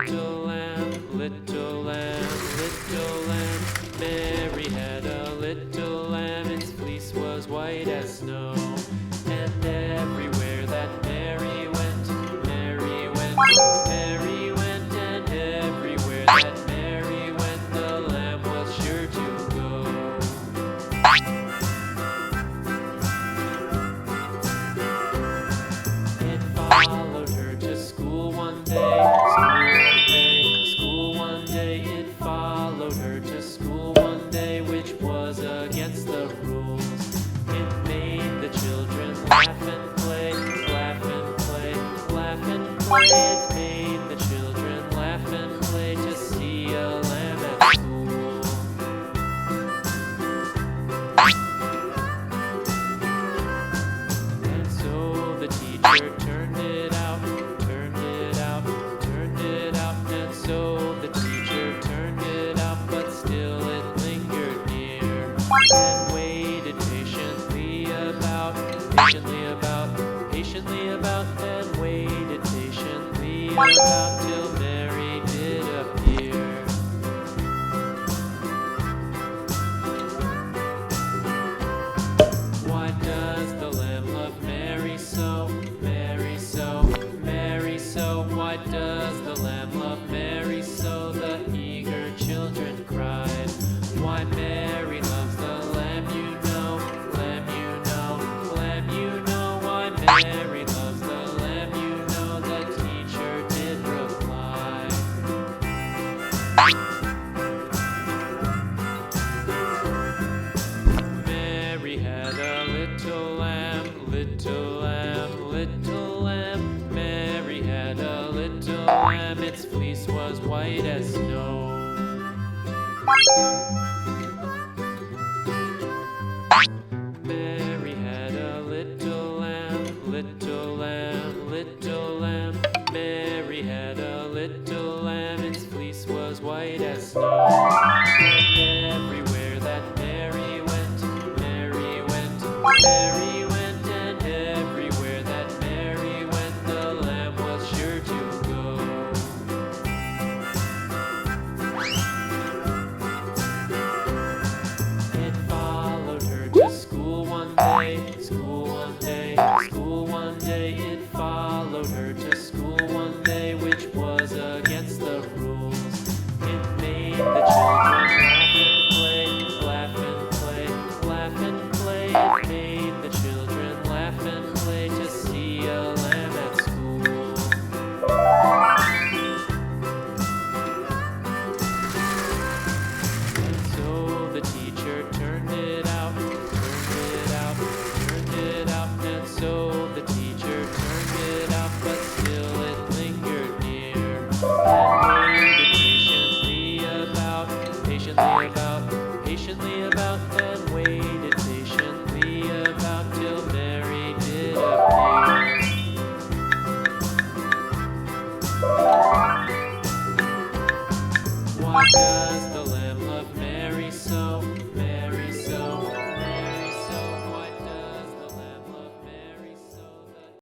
little lamb, little lamb, little lamb. Mary had a little lamb, its fleece was white as snow. And everywhere that Mary went, Mary went, Mary went, and everywhere that Mary went, the lamb was sure to go. It followed her to school one day, school one day, it followed her to school one day, which was against the rules. It made the children laugh and play, laugh and play, laugh and play. It made the children laugh and play to see a lamb at school. And so the teacher turned it out, turned it out, turned it out. And so the teacher turned it out, but still it lingered near. And waited patiently about, patiently about, and waited patiently about till Mary did appear. Why does the lamb love Mary so, Mary so, Mary so? Why does the lamb love Mary so? The eager children cried. Why Mary loves the lamb, you know, lamb, you know, lamb, you know. Why Mary loves the lamb, you know, the teacher did reply. Mary had a little lamb, little lamb, little lamb. Mary had a little lamb, its fleece was white as snow. Mary had a little lamb, little lamb, little lamb. Mary had a little lamb, its fleece was white as snow.